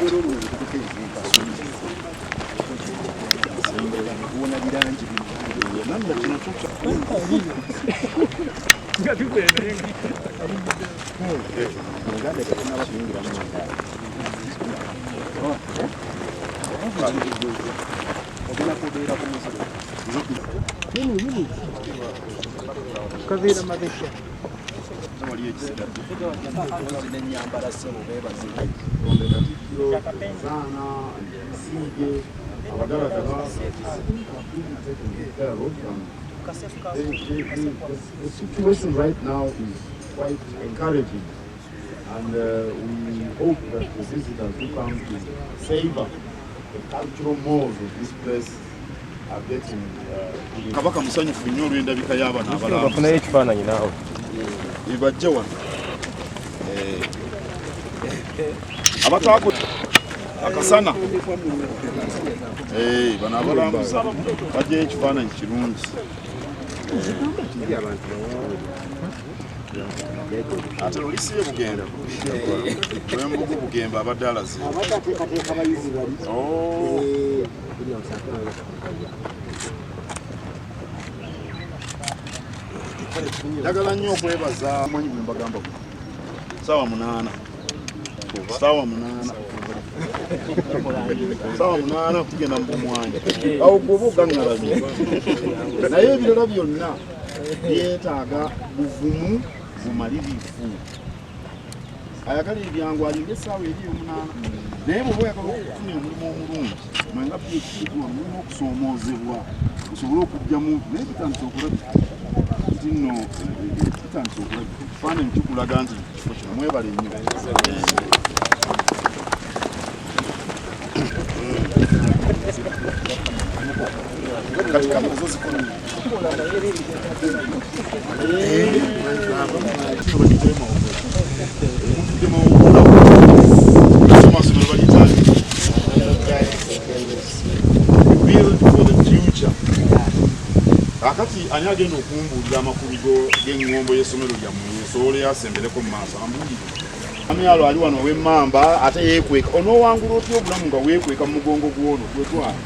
The situation right now is quite encouraging, and we hope that the visitors who come to savor the cultural malls of this place are getting kabaka musanyufu nnyo olw'endabika y'abana abalala bafunayo ekifaananyi naawe ebajja wano abatwako akasana bano abalambuza bajjayo ekifaananyi kirungi ate olisiye bugenda wembugu bugemba abadde alaze njagala nnyo okwebaza mwanyi bwe mbagamba saawa 8 tugenda mu bumwanya awo gwoba ogaŋŋalamye naye ebirala byonna byetaaga buvumu bumalirivu ayagala ebyangu alinga essaawa eri 8 naye bw'oba oyagala okufuna omulimu omulungi mwenga byekigwa mulina okusoomoozebwa osobole okugjamu naye bitandise okulabika kiti nno bitandise okulabika ekifaananyi kikulaga nti kifo kino mwebale nnyo kati kamera zo zikola build for the future. Akati ani agenda okumbuulira amakulu g'eŋŋombo y'essomero lyammwe esobole yasembereko mu maaso ambuulire amyalo ali wano ow'emmamba ate yeekweka onoowangula otya obulamu nga weekweka mu mugongo gw'ono gwetwala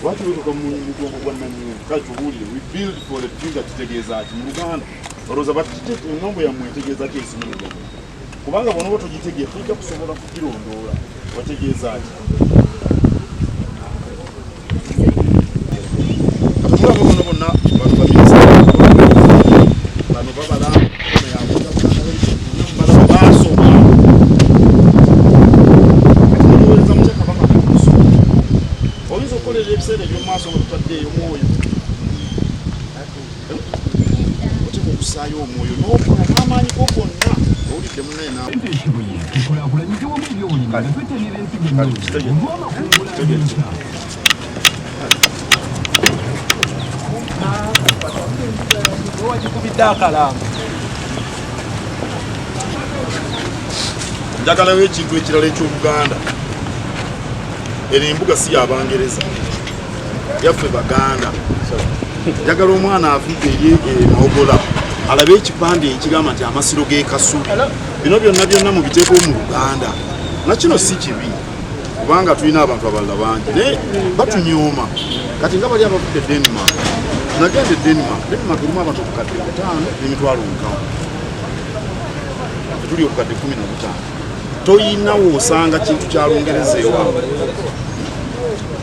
lwaki weekweka mu mugongo gwa nnanyini kale tubuulire we build for the future kitegeeza ki mu Luganda olowooza eŋŋombo yammwe etegeeza ki essomero lyammwe kubanga bw'onooba togitegeera tujja kusobola kugirondoola wategeeza ki katugamba bano bonna bano baminisita bano babala baasoma olowooza mukyaka bamala okusoma oyinza okukolera ebiseera eby'omumaaso nga tutaddeeyo mwoyo oteka okusaayo omwoyo n'okola n'amaanyi go gonna owulidde munaye njagalawo ekintu ekirala eky'Oluganda eno embuga si y'Abangereza yaffe Baganda njagala omwana aviga eri Mawogola alabe ekipande ekigamba nti amasiro g'e Kasu bino byonna mubiteekwo mu Luganda nakino si kibi kubanga tulina abantu abalala bangi naye batunyooma kati nga bali abavudde Denmark nagenda e Denmark erimu abantu okukadde 5 n'emitwalo 5 tuli okukadde 15 toyinawo osanga kintu kya Lungereza ewaabwe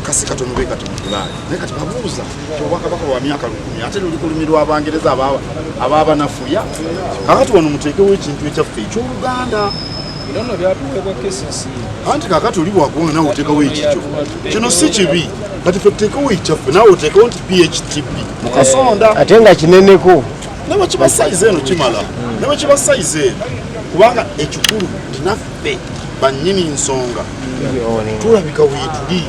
kasi katono be katomutulaye naye kati babuuza obwakabaka bwa myaka 10 ate luli ku lulimi lw'Abangereza abaabanafuya kakati wano muteekewo ekintu ekyaffe eky'Oluganda anti kakati oli bwakuwanga nawe oteekawo ekikyo kino si kibi kati ffe tuteekewo ekyaffe nawe oteekawo nti PHTP mu Kasonda ate nga kineneko ne bwe kiba sayizi eno kimala ne bwe kiba sayizi eno kubanga ekikulu tinaffe bannyini nsonga tulabika weetuli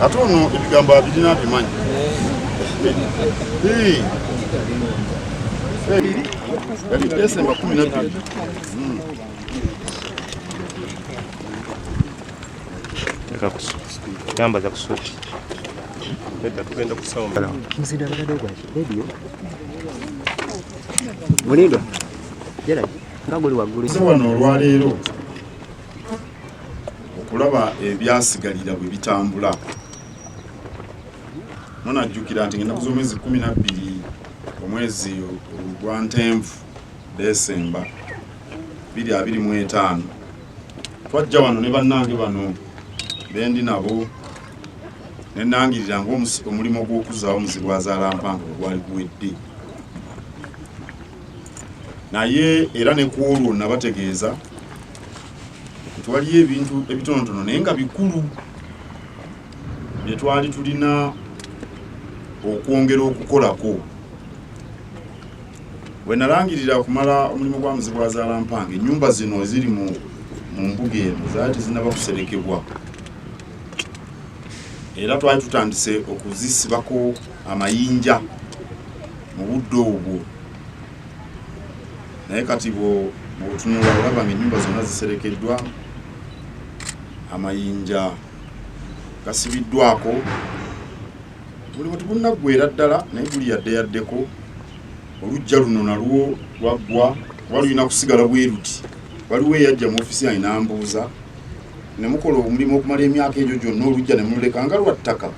ate ono ebigambo abirina bimanyi yali Desemba 12 gamba za kusuti tugenda kusoma Mulindwa. Jera. Ngaguli wagulu. Wano olwaleero okulaba ebyasigalira bwe bitambula. Munajjukira nti ennaku z'omwezi 12 omwezi ogwa Ntenvu Desemba 2025 twajja wano ne bannange bano bendi nabo ne nangirira ng'omulimu gw'okuzaawo Muzibwazaalampanga ogwali guwedde. Naye era ne ku olwo nabategeeza nti waliyo ebintu ebitonotono naye nga bikulu bye twali tulina okwongera okukolako. Bwe nalangirira okumala omulimu gwa Muzibwazaalampanga, ennyumba zino eziri mu mbuga eno zaali tezinnaba kuserekebwa, era twali tutandise okuzisibako amayinja mu budde obwo. Naye kati bw'otunula olaba ng'ennyumba zonna ziserekeddwa, amayinja gasibiddwako, buli bwe tugunnaggweera ddala naye guli yaddeyaddeko. Olujja luno nalwo lwaggwa kuba lulina kusigala bwe ruti. Waliwo eyajja mu ofisi yange n'ambuuza, ne mukola omulimu okumala emyaka egyo gyonna olujja ne mululeka nga lwa ttaka?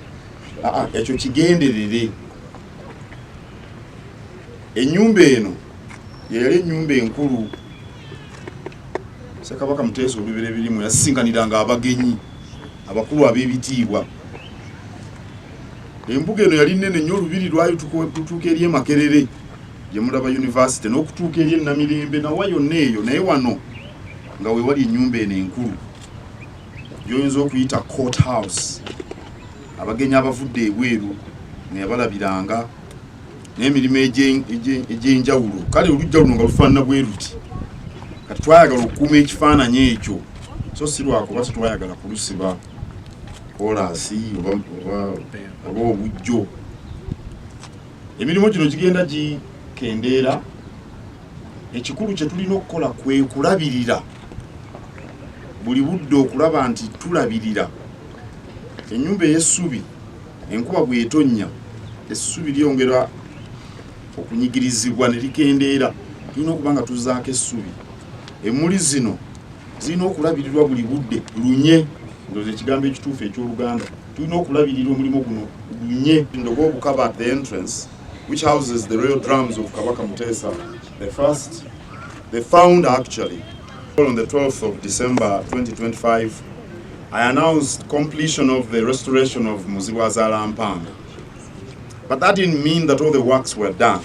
Ekyo kigenderere. Ennyumba eno ye yali ennyumba enkulu Ssekabaka Muteesa Olubereberye yasinganiranga abagenyi abakulu ab'ebitiibwa. Embuga eno yali nnene nnyo, olubiri lwali tutuuka eri e Makerere gye mulaba University n'okutuuka eri e Namirembe nawa yonna eyo, naye wano nga we wali ennyumba eno enkulu gy'oyinza okuyita court house. Abagenyi abavudde ebweru ne balabiranga n'emirimu egy'enjawulo. Kale olujja luno nga lufaanana bwe ruti. Kati twayagala okukuuma ekifaananyi ekyo, so si lwakuba tetwayagala kulusiba koolaasi oba obujjo. Emirimu gino gigenda gikendeera. Ekikulu kye tulina okukola kwe kulabirira buli budde, okulaba nti tulabirira ennyumba ey'essubi. Enkuba bw'etonnya, essubi lyongera okunyigirizibwa ne likendeera. Tulina okuba nga tuzzaako essubi. Emmuli zino zirina okulabirirwa buli budde, lunye. Ndowooza ekigambo ekituufu eky'Oluganda. Tulina okulabirira omulimu guno lunye. Ndogo Bukaba at the entrance, which houses the royal drums of Kabaka Muteesa the found actually on the 12th of December 2025. I announced completion of the restoration of Muzibwazaalampanga. But that didn't mean that all the works were done.